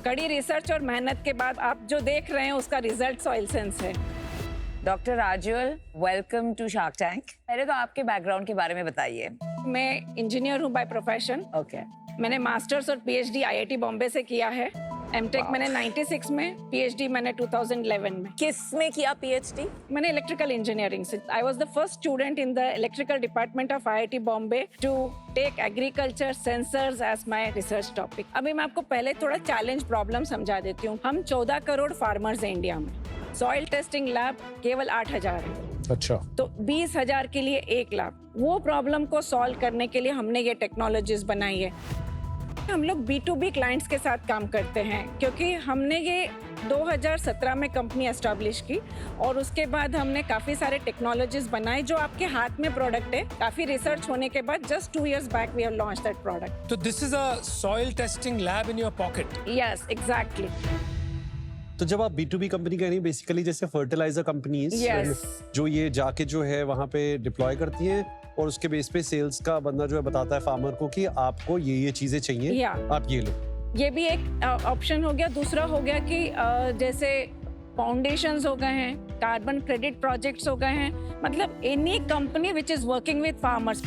कड़ी रिसर्च और मेहनत के बाद आप जो देख रहे हैं उसका रिजल्ट सॉइल सेंस है। Doctor Rajul, welcome to shark tank. पहले तो आपके बैकग्राउंड के बारे में बताइए। मैं इंजीनियर हूँ बाय प्रोफेशन। ओके। मैंने मास्टर्स और पीएचडी आईआईटी बॉम्बे से किया है। एमटेक मैंने 96 में, पीएचडी मैंने 2011 में। किस में किया पीएचडी? मैंने इलेक्ट्रिकल इंजीनियरिंग से। I was the first student in the electrical department of IIT Bombay to take agriculture sensors as my research topic. अभी मैं आपको पहले थोड़ा चैलेंज प्रॉब्लम समझा देती हूँ। हम 14 करोड़ फार्मर्स हैं इंडिया में। सॉइल टेस्टिंग लैब केवल 8,000 है। अच्छा। तो 20,000 के लिए 1 लाख। वो प्रॉब्लम को सॉल्व करने के लिए हमने ये टेक्नोलॉजीज बनाई है। हम लोग B2B क्लाइंट्स के साथ काम करते हैं क्योंकि हमने ये 2017 में कंपनी एस्टैब्लिश की और उसके बाद हमने काफी सारे टेक्नोलॉजीज बनाए जो आपके हाथ में प्रोडक्ट है। काफी रिसर्च होने के बाद just 2 years back we have launched that product. तो this is a soil testing lab in your pocket. Yes, exactly. तो जब आप B2B कंपनी कह रही हैं, बेसिकली जैसे फर्टिलाइजर कंपनीज Yes. जो ये जाके जो है वहाँ पे डिप्लॉय करती हैं और उसके बेस पे सेल्स का बंदा जो है बताता है फार्मर को कि आपको ये चीजें चाहिए, Yeah. आप ये लो। ये भी एक ऑप्शन हो गया। दूसरा हो गया कि जैसे फाउंडेशंस हो गए हैं, कार्बन क्रेडिट प्रोजेक्ट्स हो गए हैं, मतलब any company which is working with farmers,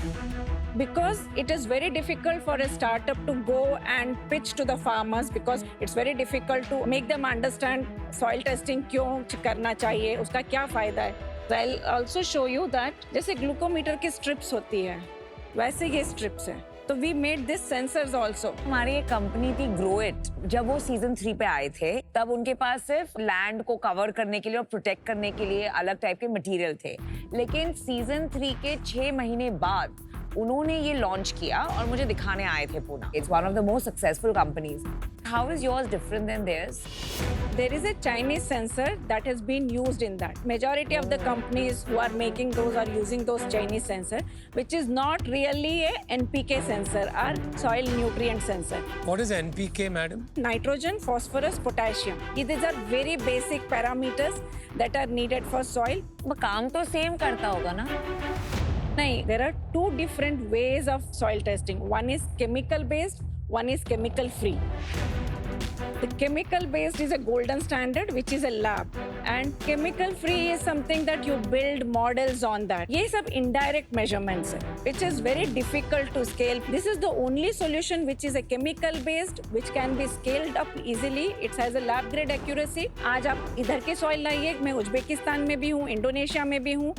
because it is very difficult for a startup to go and pitch to the farmers because it's very difficult to make them understand soil testing क्यों करना चाहिए, उसका क्या फायदा है। So I'll also show you that जैसे glucometer की strips होती है वैसे ये स्ट्रिप्स है। तो we made this sensors also। हमारी एक कंपनी थी ग्रो इट, जब वो सीजन 3 पे आए थे तब उनके पास सिर्फ लैंड को कवर करने के लिए और प्रोटेक्ट करने के लिए अलग टाइप के मटेरियल थे, लेकिन सीजन 3 के 6 महीने बाद उन्होंने ये लॉन्च किया और मुझे दिखाने आए थे Pune. It's one of the most successful companies. How is yours different than theirs? There is a Chinese sensor that has been used in that. Majority of the companies who are making those are using those Chinese sensor, which is not really a NPK sensor or soil nutrient sensor. What is NPK, madam? Nitrogen, phosphorus, potassium. These are very basic parameters that are needed for soil. वो काम तो same करता होगा ना? नहीं, there are 2 different ways of soil testing. One is chemical based, one is chemical free. The chemical based is a golden standard, which is a lab, and chemical free is something that you build models on that. ये सब indirect measurements है, which is very difficult to scale. This is the only solution which is a chemical based, which can be scaled up easily. It has a lab grade accuracy. आज आप इधर के soil लाइए, मैं Uzbekistan में भी हूँ, इंडोनेशिया में भी हूँ,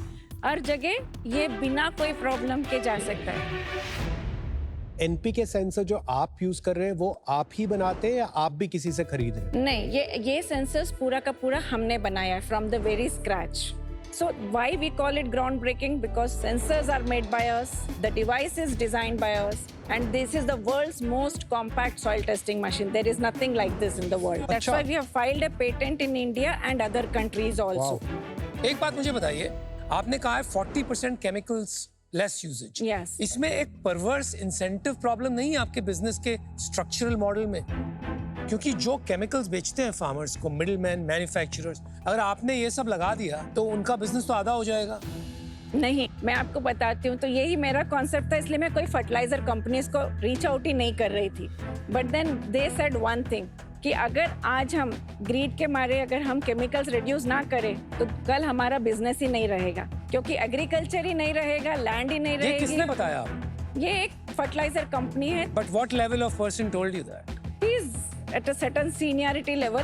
हर जगह ये बिना कोई प्रॉब्लम के जा सकता है। एनपीके सेंसर जो आप यूज कर रहे हैं वो आप ही बनाते हैं या आप भी किसी से खरीद रहे हैं? नहीं, ये सेंसर्स पूरा का पूरा हमने बनाया है from the very scratch. So why we call it groundbreaking? Because sensors are made by us, the device is designed by us, and this is the world's most compact soil testing machine. There is nothing like this in the world. That's why we have filed a patent in India and other countries also. एक बात मुझे बताइए, आपने कहा है 40% chemicals less usage. Yes. इसमें एक परवर्स incentive problem नहीं है आपके बिजनेस के स्ट्रक्चरल मॉडल में? क्योंकि जो केमिकल्स बेचते हैं फार्मर्स को, मिडिलमैन, मैन्युफैक्चरर्स, अगर आपने ये सब लगा दिया तो उनका बिजनेस तो आधा हो जाएगा। नहीं, मैं आपको बताती हूँ, तो यही मेरा कॉन्सेप्ट था, इसलिए मैं कोई फर्टिलाइजर कंपनीज को रीच आउट ही नहीं कर रही थी। But then they said one thing कि अगर आज हम ग्रीड के मारे अगर हम केमिकल्स रिड्यूस ना करें तो कल हमारा बिजनेस ही नहीं रहेगा, क्योंकि एग्रीकल्चर ही नहीं रहेगा, लैंड ही नहीं ये रहेगी। किसने बताया आपको? ये एक फर्टिलाइजर कंपनी है। But what level of person told you that? He is at a certain seniority level.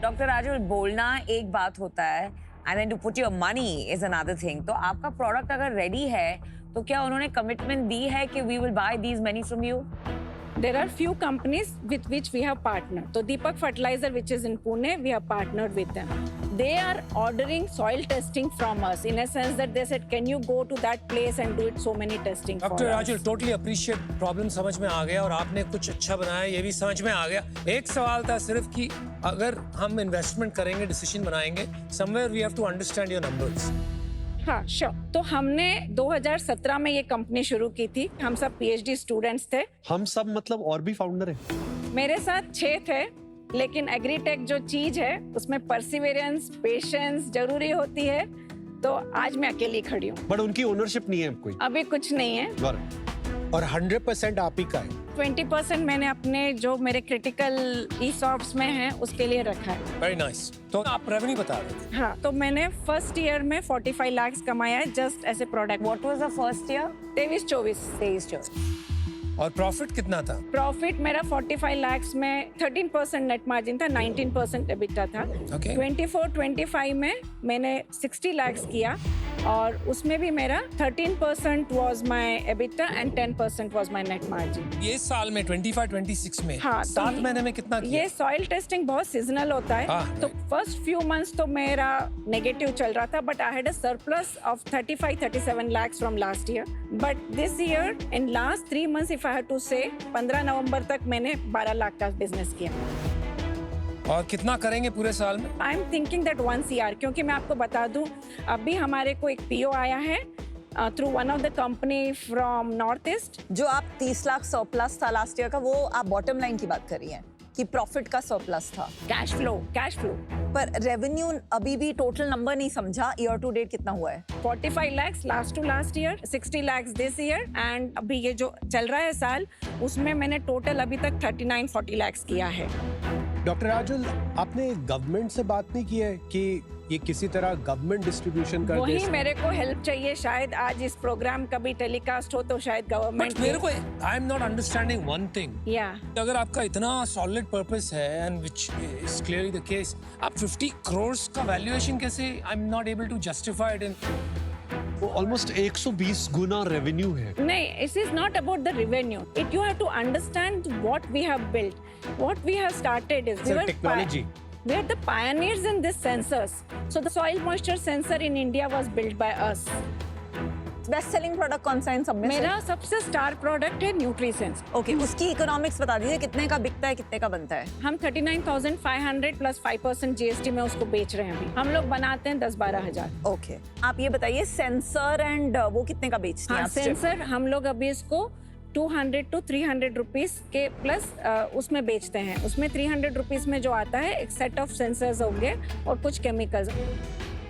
Doctor Rajul, बोलना एक बात होता है and then to put your money is another thing. तो आपका प्रोडक्ट अगर रेडी है तो क्या उन्होंने कमिटमेंट दी है कि we will buy these many from you? There are few companies with which we have partnered. So Deepak Fertilizer, which is in Pune, we have partnered with them. They are ordering soil testing from us in a sense that they said, can you go to that place and do it so many testing for us? Doctor Rajul, totally appreciate, problem समझ में आ गया और आपने कुछ अच्छा बनाया, ये भी समझ में आ गया। एक सवाल था सिर्फ कि अगर हम इन्वेस्टमेंट करेंगे, डिसीजन बनाएंगे, somewhere we have to understand your numbers. हाँ, श्योर। तो हमने 2017 में ये कंपनी शुरू की थी। हम सब पीएचडी स्टूडेंट्स थे। हम सब मतलब और भी फाउंडर हैं? मेरे साथ 6 थे, लेकिन एग्रीटेक जो चीज है उसमें परसिवेरेंस, पेशेंस जरूरी होती है। तो आज मैं अकेली खड़ी हूँ। बट उनकी ओनरशिप नहीं है अब कोई। अभी कुछ नहीं है। और 100% आप ही का है। 20% मैंने अपने जो मेरे क्रिटिकल ESOPs में है उसके लिए रखा है। Very nice. तो आप रेवेन्यू बता रहे थे। हाँ, तो मैंने फर्स्ट ईयर में 45 लाख कमाया है just as a product. What was the first year? 23-24। और प्रॉफिट कितना था? प्रॉफिट मेरा 45 लाख में 13% नेट मार्जिन था, 19% एबिटा था। Okay. 24-25 में मैंने 60 लाख किया और उसमें भी मेरा 13% was my EBITDA and 10% was my net margin. ये साल में 25-26 में हाँ, 7 महीने में कितना किया? ये सॉइल टेस्टिंग बहुत सीजनल होता है। हाँ, तो फर्स्ट फ्यू मंथ्स तो मेरा नेगेटिव चल रहा था, but I had a surplus of 35-37 lakh from last year. But this year in last 3 months if I have to say 15 नवंबर तक मैंने 12 लाख का बिजनेस किया। और कितना करेंगे पूरे साल में? I am thinking that 1 CR, क्योंकि मैं आपको बता दूं अभी हमारे को एक PO आया है through one of the company from north east. जो आप 30 लाख सरप्लस था लास्ट ईयर का, वो आप बॉटम लाइन की बात कर रही हैं कि प्रॉफिट का सरप्लस था? Cash flow. पर रेवेन्यू अभी भी टोटल नंबर नहीं समझा, ईयर टू डेट कितना हुआ है? 45 lakh last to last year, 60 lakh this year and अभी ये जो चल रहा है साल उसमें मैंने टोटल अभी तक 39-40 लाख किया है। डॉक्टर राजुल, आपने गवर्नमेंट से बात नहीं की है कि ये किसी तरह गवर्नमेंट डिस्ट्रीब्यूशन कर दे? वही मेरे को हेल्प चाहिए, शायद आज इस प्रोग्राम का भी टेलीकास्ट हो तो शायद गवर्नमेंट। बट मेरे को I am not understanding one thing. या अगर आपका इतना सॉलिड पर्पस है and which is clearly the case, आप 50 करोड़ का वैल्यूएशन कैसे? I am not able to justify it in वो ऑलमोस्ट 120 गुना रेवेन्यू है। नहीं, it is not about the revenue. It you have to understand what we have built. What we have started is It's a technology. We are the pioneers in this sensors. So the soil moisture sensor in India was built by us. Best selling product कौन सा इन सब में? मेरा सबसे star product है न्यूट्रीसेंस। Okay, उसकी economics बता दीजिए, कितने का बिकता है, कितने का बनता है? हम 39,500 प्लस 5% GST में उसको बेच रहे हैं अभी। हम लोग बनाते हैं 10-12 हजार। ओके, आप ये बताइए सेंसर एंड वो कितने का बेचते हैं? हाँ, सेंसर हम लोग अभी इसको 200 to 300 रुपीस के प्लस उसमें बेचते हैं। उसमें 300 रुपीस में जो आता है एक सेट ऑफ सेंसर्स होंगे और कुछ केमिकल्स,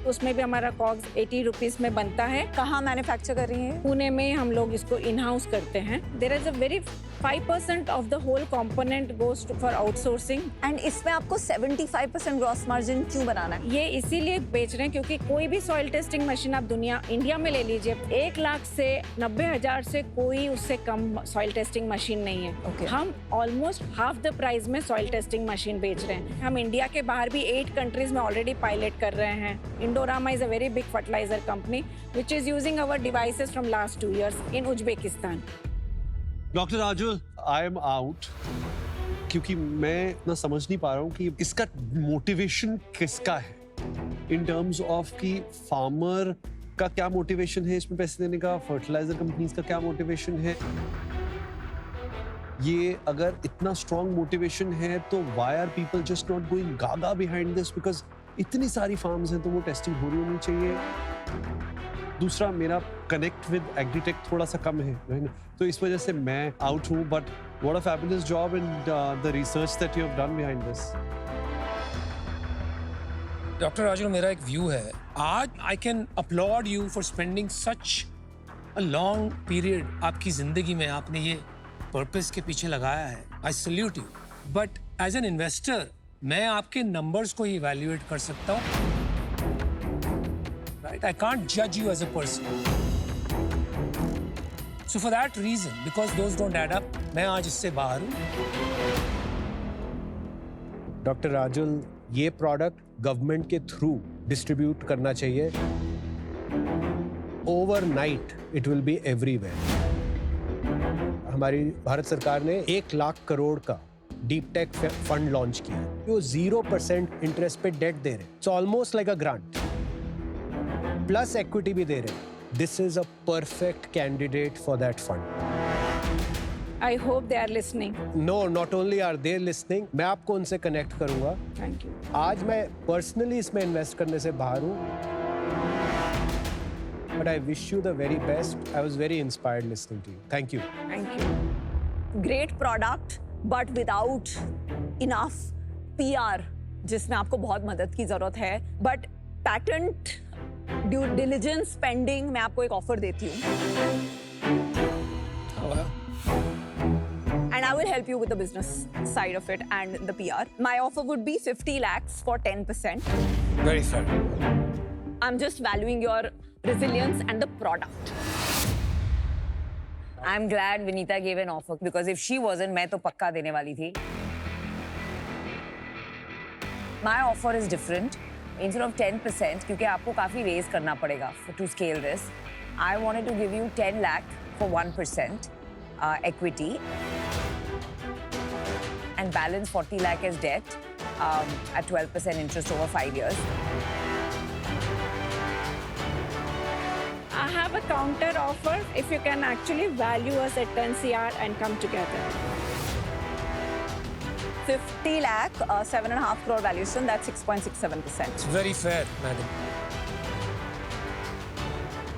उसमें भी हमारा कॉग्स 80 रुपीस में बनता है। कहाँ मैन्युफैक्चर कर रही हैं? पुणे में हम लोग इसको इन हाउस करते हैं। There is a very 5% of the whole component goes for outsourcing. And इसमें आपको 75% ग्रॉस मार्जिन क्यों बनाना है? ये इसीलिए बेच रहे हैं क्योंकि कोई भी सॉइल टेस्टिंग मशीन आप इंडिया में ले लीजिए, 1 लाख से 90,000 से कोई उससे कम सॉइल टेस्टिंग मशीन नहीं है। Okay. हम ऑलमोस्ट हाफ द प्राइस में सॉइल टेस्टिंग मशीन बेच रहे हैं। हम इंडिया के बाहर भी 8 कंट्रीज में ऑलरेडी पायलट कर रहे हैं। Indorama is a very big fertilizer company which is using our devices from last 2 years in Uzbekistan. Doctor Rajul, I am out क्योंकि मैं इतना समझ नहीं पा रहा हूँ कि इसका मोटिवेशन किसका है इन टर्म्स ऑफ कि फार्मर का क्या मोटिवेशन है इसमें पैसे देने का, फर्टिलाइजर कंपनीज का क्या मोटिवेशन है। ये अगर इतना स्ट्रॉन्ग मोटिवेशन है तो why are people just not going gaga behind this? Because इतनी सारी फार्म्स हैं तो वो टेस्टिंग हो रही होनी चाहिए। दूसरा, मेरा कनेक्ट विद एग्रीटेक थोड़ा सा कम है तो इस वजह से मैं आउट हूँ। But what a fabulous job in the research that you have done behind this. Doctor Rajul, मेरा एक व्यू है, आज I can applaud you for spending such a long period आपकी जिंदगी में आपने ये पर्पस के पीछे लगाया है। I salute you. But as an investor मैं आपके नंबर्स को ही इवैल्यूएट कर सकता हूँ, राइट? आई कांट जज you as a person. So for that reason, because those don't add up, मैं आज इससे बाहर हूँ। डॉक्टर राजुल, ये प्रोडक्ट गवर्नमेंट के थ्रू डिस्ट्रीब्यूट करना चाहिए। Overnight it will be everywhere. हमारी भारत सरकार ने 1 लाख करोड़ का डीप टेक फंड लॉन्च किया। वो 0% इंटरेस्ट पे डेट दे रहे हैं। It's almost like a grant, plus equity भी दे रहे हैं। This is a perfect candidate for that fund. I hope they are listening. No, not only are they listening, मैं आपको उनसे कनेक्ट करूंगा। Thank you. आज मैं पर्सनली इसमें इन्वेस्ट करने से बाहर हूँ, but I wish you the very best. I was very inspired listening to you. Thank you. Thank you. Great product but without enough PR, जिसमें आपको बहुत मदद की जरूरत है। But patent due diligence pending, मैं आपको एक ऑफर देती हूँ and I will help you with the business side of it and the PR. My offer would be 50 lakhs for 10%. Very fair. I'm just valuing your resilience and the product. I'm glad Vinita gave an offer because if she wasn't, मैं तो पक्का देने वाली थी. My offer is different. Instead of 10%, क्योंकि आपको काफी raise करना पड़ेगा to scale this, I wanted to give you 10 lakh for 1% equity and balance 40 lakh as debt at 12% interest over 5 years. I have a counter offer if you can actually value us at 10 CR and come together. 50 lakh, 7.5 crore valuation, that's 6.67%. It's very fair, madam.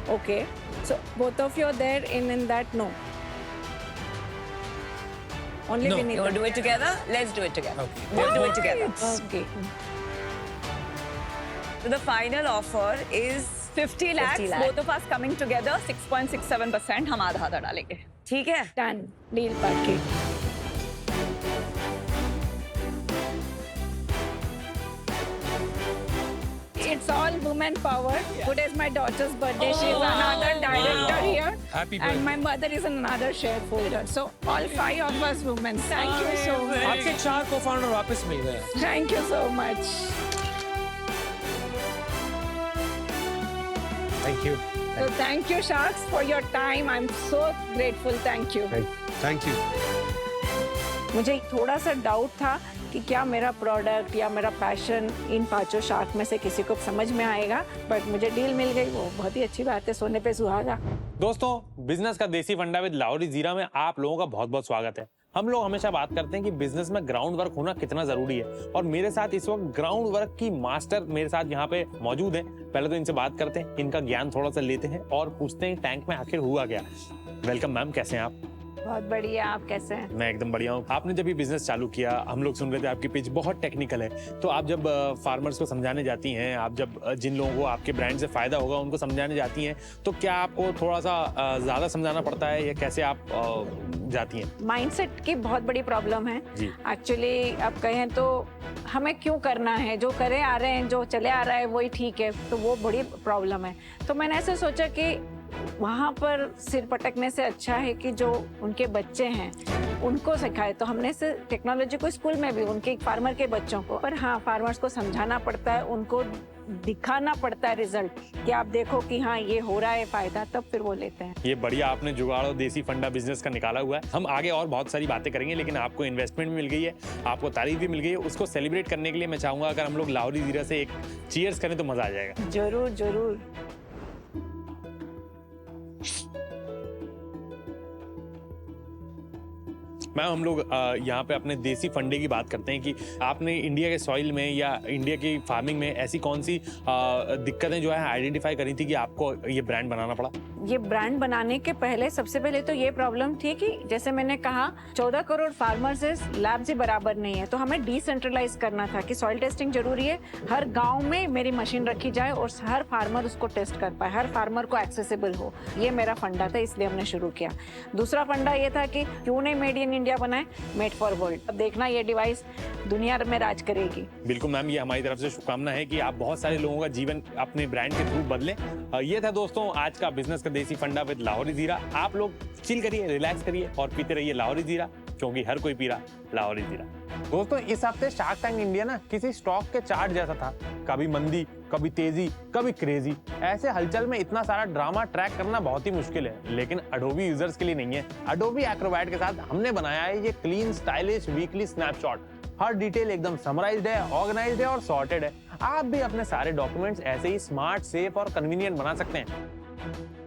Okay. So both of you are there in that no. Only No. Vinita. You want to do it together? Let's do it together. Okay. We'll do it together. Okay. So the final offer is 50 lakhs, lakh. both of us coming together, 6.67%, हम आधा आधा डालेंगे. ठीक है. Done. Deal party. It's all women power. Today is my daughter's birthday. She's another director here. Happy birthday. And my mother is another shareholder. So all 5 of us women. Thank you so much. आपके 4 co-founder वापस मिल गए. Thank you so much. Thank you. So thank you, Sharks, for your time. I'm so grateful. Thank you. Thank you. मुझे थोड़ा सा doubt था कि क्या मेरा प्रोडक्ट या मेरा पैशन इन 5 शार्क में से किसी को समझ में आएगा, बट मुझे डील मिल गई, वो बहुत ही अच्छी बात है, सोने पे सुहागा। दोस्तों, बिजनेस का देसी फंडा विद लाहौरी जीरा में आप लोगों का बहुत बहुत स्वागत है। हम लोग हमेशा बात करते हैं कि बिजनेस में ग्राउंड वर्क होना कितना जरूरी है, और मेरे साथ इस वक्त ग्राउंड वर्क की मास्टर मेरे साथ यहाँ पे मौजूद हैं। पहले तो इनसे बात करते हैं, इनका ज्ञान थोड़ा सा लेते हैं और पूछते हैं टैंक में आखिर हुआ क्या। वेलकम मैम, कैसे हैं आप? बहुत बढ़िया, आप कैसे हैं? मैं एकदम बढ़िया हूँ। आपने जब ये बिजनेस चालू किया, हम लोग सुन रहे थे आपकी पिच बहुत टेक्निकल है, तो आप जब फार्मर्स को समझाने जाती हैं, आप जब जिन लोगों को आपके ब्रांड से फायदा होगा उनको समझाने जाती हैं, तो क्या आपको थोड़ा सा ज्यादा समझाना पड़ता है या कैसे आप जाती हैं? माइंडसेट की बहुत बड़ी प्रॉब्लम है एक्चुअली। आप कहें तो हमें क्यों करना है, जो करे आ रहे हैं, जो चले आ रहा है वही ठीक है, तो वो बड़ी प्रॉब्लम है। तो मैंने ऐसे सोचा कि वहाँ पर सिर पटकने से अच्छा है कि जो उनके बच्चे हैं उनको सिखाए। तो हमने से टेक्नोलॉजी को स्कूल में भी उनके फार्मर के बच्चों को, पर हाँ फार्मर्स को समझाना पड़ता है, उनको दिखाना पड़ता है रिजल्ट कि आप देखो कि हाँ ये हो रहा है फायदा, तब फिर वो लेते हैं। ये बढ़िया आपने जुगाड़ और देसी फंडा बिजनेस का निकाला हुआ है। हम आगे और बहुत सारी बातें करेंगे, लेकिन आपको इन्वेस्टमेंट भी मिल गई है, आपको तारीफ भी मिल गई है, उसको सेलिब्रेट करने के लिए मैं चाहूंगा अगर हम लोग लाहौरी जीरा से एक चीयर्स करें तो मजा आ जाएगा। जरूर जरूर। मैम, हम लोग यहाँ पे अपने देसी फंडे की बात करते हैं कि आपने इंडिया के सॉइल में या इंडिया की फार्मिंग में ऐसी कौन सी दिक्कतें जो है आइडेंटिफाई करी थी कि आपको ये ब्रांड बनाना पड़ा? ये ब्रांड बनाने के पहले सबसे पहले तो ये प्रॉब्लम थी कि जैसे मैंने कहा 14 करोड़ फार्मर्स है, लैब्स ही बराबर नहीं है, तो हमें डिसेंट्रलाइज करना था कि सॉइल टेस्टिंग जरूरी है, हर गांव में मेरी मशीन रखी जाए और हर फार्मर उसको टेस्ट कर पाए, हर फार्मर को एक्सेसिबल हो। ये मेरा फंडा था, इसलिए हमने शुरू किया। दूसरा फंडा ये था कि क्यों नहीं मेड इन इंडिया बनाए, मेड फॉर वर्ल्ड। अब देखना ये डिवाइस दुनिया में राज करेगी। बिल्कुल मैम, ये हमारी तरफ से शुभकामना है कि आप बहुत सारे लोगों का जीवन अपने ब्रांड के थ्रू बदलें। ये था दोस्तों आज का बिजनेस का देसी फंडा विद लाहौरी जीरा। आप लोग चिल करिए, रिलैक्स करिए और पीते रहिए लाहौरी जीरा, क्योंकि हर कोई पी रहा लाहौरी जीरा। दोस्तों, इस हफ्ते शार्क टैंक इंडिया ना किसी स्टॉक के चार्ट जैसा था, कभी मंदी, कभी तेजी, कभी क्रेजी। ऐसे हलचल में इतना सारा ड्रामा ट्रैक करना बहुत ही मुश्किल है, लेकिन अडोबी यूजर्स के लिए नहीं है। अडोबी एक्रोबैट के साथ हमने बनाया है ये क्लीन स्टाइलिश वीकली स्नैपशॉट। हर डिटेल एकदम समराइज्ड है, ऑर्गेनाइज्ड है और सॉर्टेड है। आप भी अपने सारे डॉक्यूमेंट्स ऐसे ही स्मार्ट, सेफ और कन्वीनियंट बना सकते हैं।